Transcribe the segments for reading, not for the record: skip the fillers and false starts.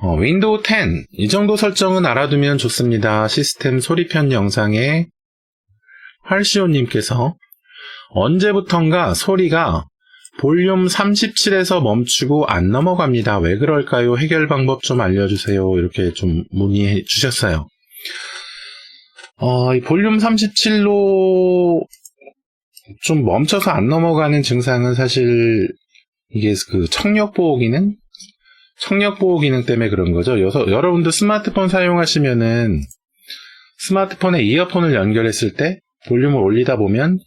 윈도우 10, 이 정도 설정은 알아두면 좋습니다. 시스템 소리편 영상에 활시오님께서 언제부턴가 소리가 볼륨 37에서 멈추고 안 넘어갑니다. 왜 그럴까요? 해결 방법 좀 알려주세요. 이렇게 좀 문의해 주셨어요. 이 볼륨 37로 좀 멈춰서 안 넘어가는 증상은 사실 이게 그 청력 보호 기능 때문에 그런 거죠. 여러분도 스마트폰 사용하시면은 스마트폰에 이어폰을 연결했을 때 볼륨을 올리다 보면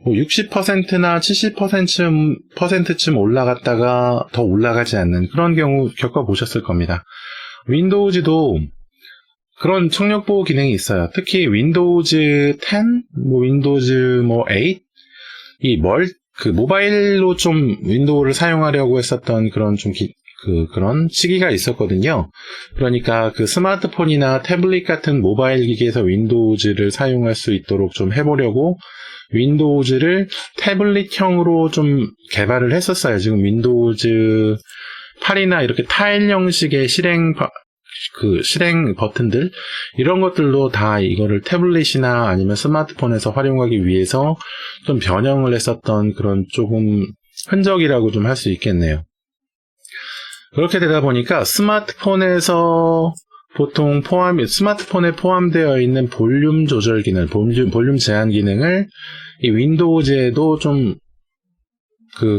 60%나 70%쯤 올라갔다가 더 올라가지 않는 그런 경우 겪어보셨을 겁니다. 윈도우즈도 그런 청력 보호 기능이 있어요. 특히 윈도우즈 10, 윈도우즈 8, 그 모바일로 좀 윈도우를 사용하려고 했었던 그런 그런 시기가 있었거든요. 그러니까 그 스마트폰이나 태블릿 같은 모바일 기기에서 윈도우즈를 사용할 수 있도록 좀 해보려고 윈도우즈를 태블릿형으로 좀 개발을 했었어요. 지금 윈도우즈 8이나 이렇게 타일 형식의 실행 버튼들, 이런 것들로 다 이거를 태블릿이나 아니면 스마트폰에서 활용하기 위해서 좀 변형을 했었던 그런 조금 흔적이라고 좀 할 수 있겠네요. 그렇게 되다 보니까 스마트폰에서 보통 스마트폰에 포함되어 있는 볼륨 조절 기능, 볼륨 제한 기능을 이 윈도우즈에도 좀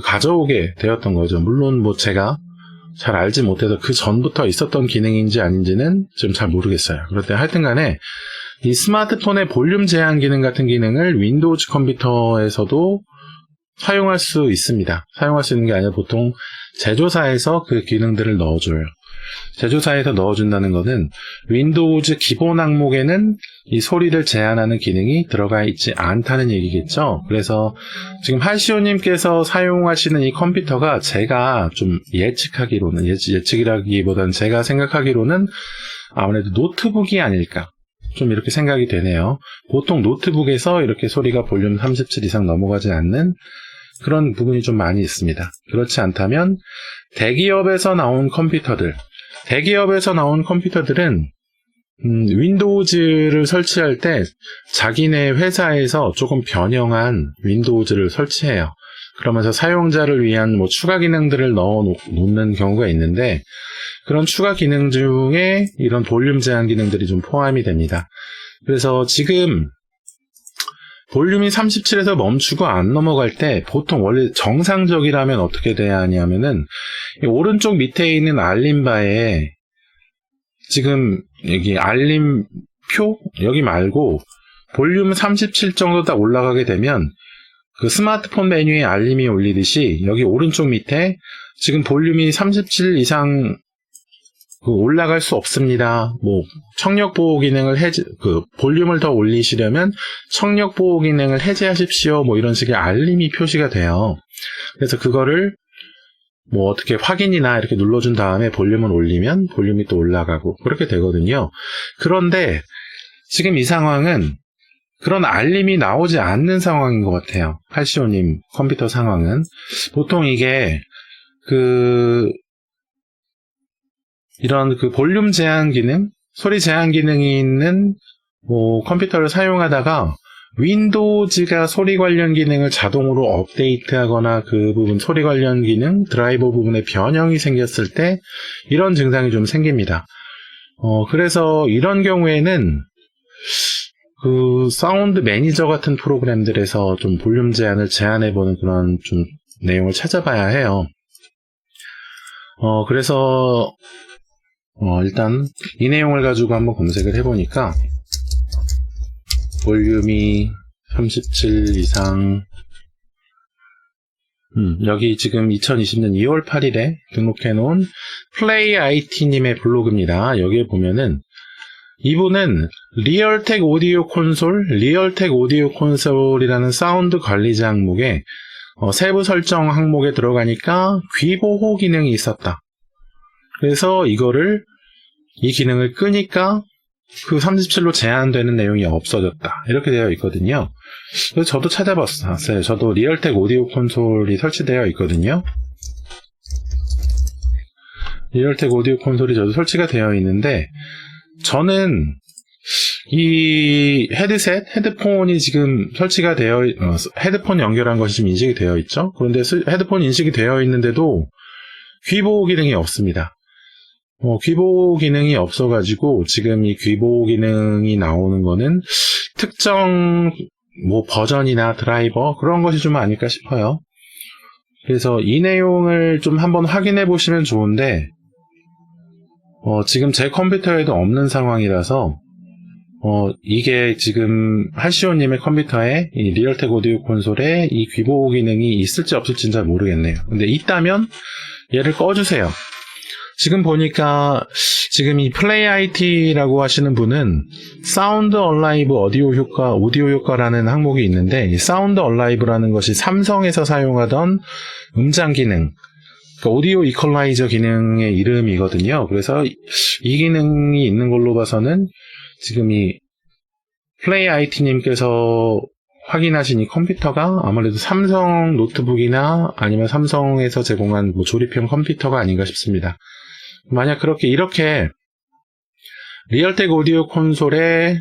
가져오게 되었던 거죠. 물론 제가 잘 알지 못해서 그 전부터 있었던 기능인지 아닌지는 좀 잘 모르겠어요. 그런데 하여튼 간에 이 스마트폰의 볼륨 제한 기능 같은 기능을 윈도우즈 컴퓨터에서도 사용할 수 있습니다. 사용할 수 있는 게 아니라 보통 제조사에서 그 기능들을 넣어줘요. 제조사에서 넣어준다는 것은 윈도우즈 기본 항목에는 이 소리를 제한하는 기능이 들어가 있지 않다는 얘기겠죠. 그래서 지금 할시오님께서 사용하시는 이 컴퓨터가 제가 좀 예측하기로는, 예측이라기보다는 제가 생각하기로는 아무래도 노트북이 아닐까, 좀 이렇게 생각이 되네요. 보통 노트북에서 이렇게 소리가 볼륨 37 이상 넘어가지 않는 그런 부분이 좀 많이 있습니다. 그렇지 않다면 대기업에서 나온 컴퓨터들은 윈도우즈를 설치할 때 자기네 회사에서 조금 변형한 윈도우즈를 설치해요. 그러면서 사용자를 위한 추가 기능들을 넣어놓는 경우가 있는데, 그런 추가 기능 중에 이런 볼륨 제한 기능들이 좀 포함이 됩니다. 그래서 지금 볼륨이 37에서 멈추고 안 넘어갈 때 보통 원래 정상적이라면 어떻게 돼야 하냐면은 오른쪽 밑에 있는 알림바에 지금 여기 알림표 여기 말고 볼륨 37 정도 딱 올라가게 되면 그 스마트폰 메뉴에 알림이 울리듯이 여기 오른쪽 밑에 지금 볼륨이 37 이상 올라갈 수 없습니다. 청력 보호 기능을 볼륨을 더 올리시려면 청력 보호 기능을 해제하십시오. 이런 식의 알림이 표시가 돼요. 그래서 그거를 어떻게 확인이나 이렇게 눌러준 다음에 볼륨을 올리면 볼륨이 또 올라가고 그렇게 되거든요. 그런데 지금 이 상황은 그런 알림이 나오지 않는 상황인 것 같아요. 할시오님 컴퓨터 상황은 보통 이게 이런 볼륨 제한 기능, 소리 제한 기능이 있는 컴퓨터를 사용하다가 윈도우즈가 소리 관련 기능을 자동으로 업데이트하거나 그 부분 소리 관련 기능, 드라이버 부분에 변형이 생겼을 때 이런 증상이 좀 생깁니다. 그래서 이런 경우에는 사운드 매니저 같은 프로그램들에서 좀 볼륨 제한을 제한해보는 그런 좀 내용을 찾아봐야 해요. 그래서 일단 이 내용을 가지고 한번 검색을 해보니까 볼륨이 37 이상 여기 지금 2020년 2월 8일에 등록해놓은 플레이IT님의 블로그입니다. 여기에 보면은 이분은 리얼텍 오디오 콘솔이라는 사운드 관리자 항목에 세부 설정 항목에 들어가니까 귀보호 기능이 있었다. 그래서 이 기능을 끄니까 그 37로 제한되는 내용이 없어졌다. 이렇게 되어 있거든요. 그래서 저도 찾아봤어요. 저도 리얼텍 오디오 콘솔이 설치되어 있거든요. 리얼텍 오디오 콘솔이 저도 설치가 되어 있는데, 저는 이 헤드폰이 지금 설치가 헤드폰 연결한 것이 지금 인식이 되어 있죠? 그런데 헤드폰 인식이 되어 있는데도 귀보호 기능이 없습니다. 귀보호 기능이 없어가지고 지금 이 귀보호 기능이 나오는 거는 특정 버전이나 드라이버 그런 것이 좀 아닐까 싶어요. 그래서 이 내용을 좀 한번 확인해 보시면 좋은데, 지금 제 컴퓨터에도 없는 상황이라서, 이게 지금 할시오님의 컴퓨터에 이 리얼텍 오디오 콘솔에 이 귀보호 기능이 있을지 없을지는 잘 모르겠네요. 근데 있다면 얘를 꺼주세요. 지금 보니까 지금 이 플레이 IT라고 하시는 분은 사운드 얼라이브 오디오 효과라는 항목이 있는데, 이 사운드 얼라이브라는 것이 삼성에서 사용하던 음장 기능, 그러니까 오디오 이퀄라이저 기능의 이름이거든요. 그래서 이 기능이 있는 걸로 봐서는 지금 이 플레이 IT님께서 확인하신 이 컴퓨터가 아무래도 삼성 노트북이나 아니면 삼성에서 제공한 조립형 컴퓨터가 아닌가 싶습니다. 만약 이렇게 리얼텍 오디오 콘솔에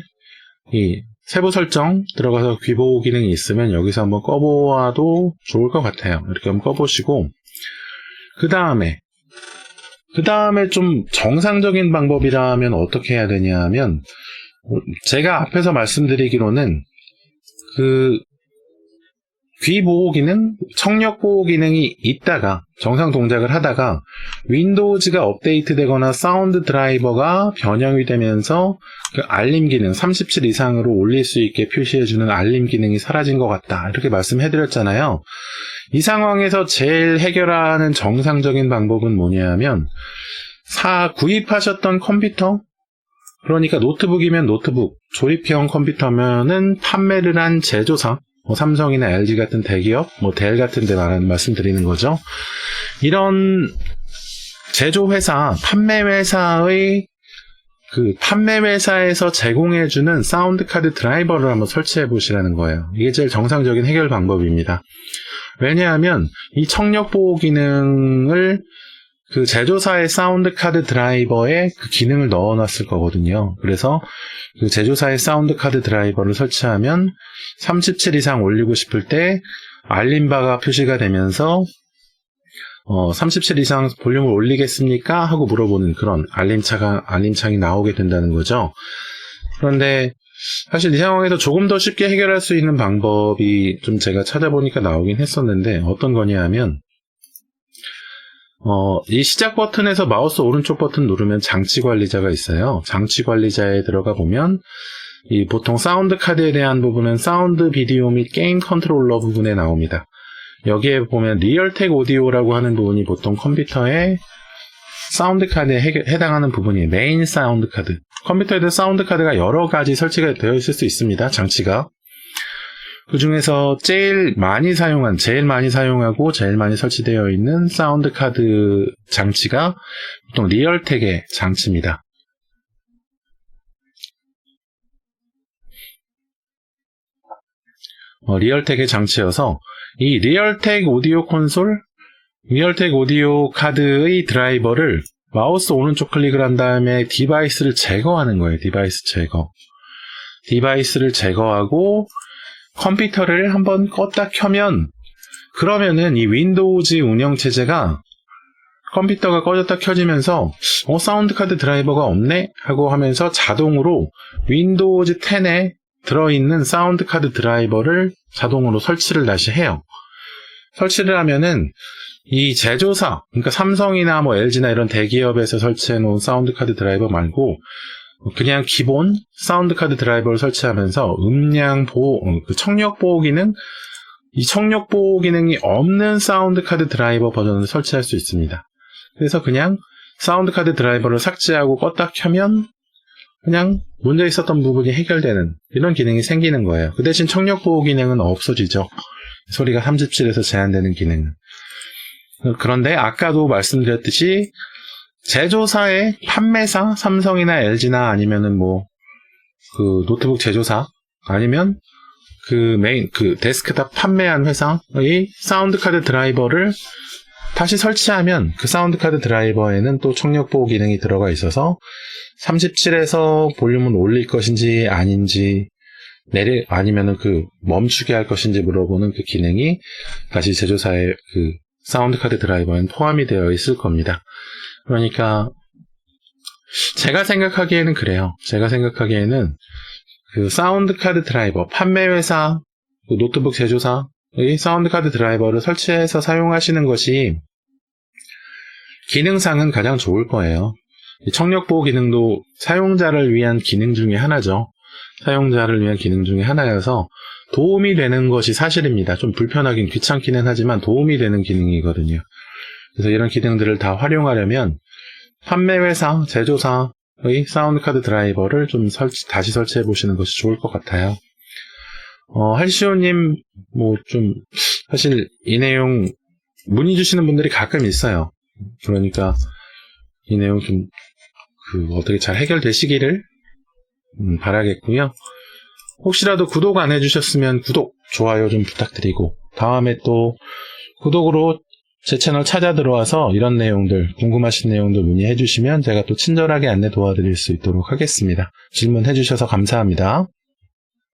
이 세부 설정 들어가서 귀보호 기능이 있으면 여기서 한번 꺼보아도 좋을 것 같아요. 이렇게 한번 꺼보시고, 그 다음에 좀 정상적인 방법이라면 어떻게 해야 되냐 하면, 제가 앞에서 말씀드리기로는 그 귀보호 기능, 청력 보호 기능이 있다가 정상 동작을 하다가 윈도우즈가 업데이트 되거나 사운드 드라이버가 변형이 되면서 그 알림 기능 37 이상으로 올릴 수 있게 표시해주는 알림 기능이 사라진 것 같다, 이렇게 말씀해드렸잖아요. 이 상황에서 제일 해결하는 정상적인 방법은 뭐냐면, 구입하셨던 컴퓨터, 그러니까 노트북이면 노트북, 조립형 컴퓨터면은 판매를 한 제조사, 삼성이나 LG 같은 대기업, 델 같은 데 말씀드리는 거죠. 이런 제조회사, 판매회사의 판매회사에서 제공해주는 사운드 카드 드라이버를 한번 설치해 보시라는 거예요. 이게 제일 정상적인 해결 방법입니다. 왜냐하면 이 청력 보호 기능을 그 제조사의 사운드 카드 드라이버에 그 기능을 넣어놨을 거거든요. 그래서 그 제조사의 사운드 카드 드라이버를 설치하면 37 이상 올리고 싶을 때 알림바가 표시가 되면서 37 이상 볼륨을 올리겠습니까? 하고 물어보는 그런 알림창이 나오게 된다는 거죠. 그런데 사실 이 상황에서 조금 더 쉽게 해결할 수 있는 방법이 좀 제가 찾아보니까 나오긴 했었는데, 어떤 거냐 하면, 이 시작 버튼에서 마우스 오른쪽 버튼 누르면 장치 관리자가 있어요. 장치 관리자에 들어가 보면 이 보통 사운드 카드에 대한 부분은 사운드 비디오 및 게임 컨트롤러 부분에 나옵니다. 여기에 보면 리얼텍 오디오라고 하는 부분이 보통 컴퓨터의 사운드 카드에 해당하는 부분이에요. 메인 사운드 카드. 컴퓨터에도 사운드 카드가 여러 가지 설치가 되어 있을 수 있습니다. 장치가. 그 중에서 제일 많이 사용하고 제일 많이 설치되어 있는 사운드 카드 장치가 보통 리얼텍의 장치입니다. 리얼텍의 장치여서 이 리얼텍 오디오 콘솔, 리얼텍 오디오 카드의 드라이버를 마우스 오른쪽 클릭을 한 다음에 디바이스를 제거하는 거예요. 디바이스를 제거하고 컴퓨터를 한번 껐다 켜면, 그러면은 이 윈도우즈 운영체제가 컴퓨터가 꺼졌다 켜지면서 사운드 카드 드라이버가 없네? 하고 하면서 자동으로 윈도우즈 10에 들어있는 사운드 카드 드라이버를 자동으로 설치를 다시 해요. 설치를 하면은 이 제조사, 그러니까 삼성이나 LG나 이런 대기업에서 설치해 놓은 사운드 카드 드라이버 말고 그냥 기본 사운드 카드 드라이버를 설치하면서 음량 보호, 청력 보호 기능, 이 청력 보호 기능이 없는 사운드 카드 드라이버 버전을 설치할 수 있습니다. 그래서 그냥 사운드 카드 드라이버를 삭제하고 껐다 켜면 그냥 문제 있었던 부분이 해결되는 이런 기능이 생기는 거예요. 그 대신 청력 보호 기능은 없어지죠. 소리가 37에서 제한되는 기능은. 그런데 아까도 말씀드렸듯이 제조사의 판매사, 삼성이나 LG나 아니면은 그 노트북 제조사, 아니면 그 데스크탑 판매한 회사의 사운드 카드 드라이버를 다시 설치하면 그 사운드 카드 드라이버에는 또 청력 보호 기능이 들어가 있어서 37에서 볼륨을 올릴 것인지 아닌지 아니면은 그 멈추게 할 것인지 물어보는 그 기능이 다시 제조사의 그 사운드 카드 드라이버에는 포함이 되어 있을 겁니다. 그러니까 제가 생각하기에는 그래요. 제가 생각하기에는 그 사운드 카드 드라이버 판매 회사, 그 노트북 제조사의 사운드 카드 드라이버를 설치해서 사용하시는 것이 기능상은 가장 좋을 거예요. 청력 보호 기능도 사용자를 위한 기능 중에 하나죠. 사용자를 위한 기능 중에 하나여서 도움이 되는 것이 사실입니다. 좀 불편하긴 귀찮기는 하지만 도움이 되는 기능이거든요. 그래서 이런 기능들을 다 활용하려면 판매 회사, 제조사의 사운드 카드 드라이버를 좀 다시 설치해 보시는 것이 좋을 것 같아요. 할시오님, 사실 이 내용 문의 주시는 분들이 가끔 있어요. 그러니까 이 내용 어떻게 잘 해결되시기를 바라겠고요. 혹시라도 구독 안 해주셨으면 구독, 좋아요 좀 부탁드리고, 다음에 또 구독으로 제 채널 찾아 들어와서 이런 내용들, 궁금하신 내용들 문의해 주시면 제가 또 친절하게 안내 도와드릴 수 있도록 하겠습니다. 질문해 주셔서 감사합니다.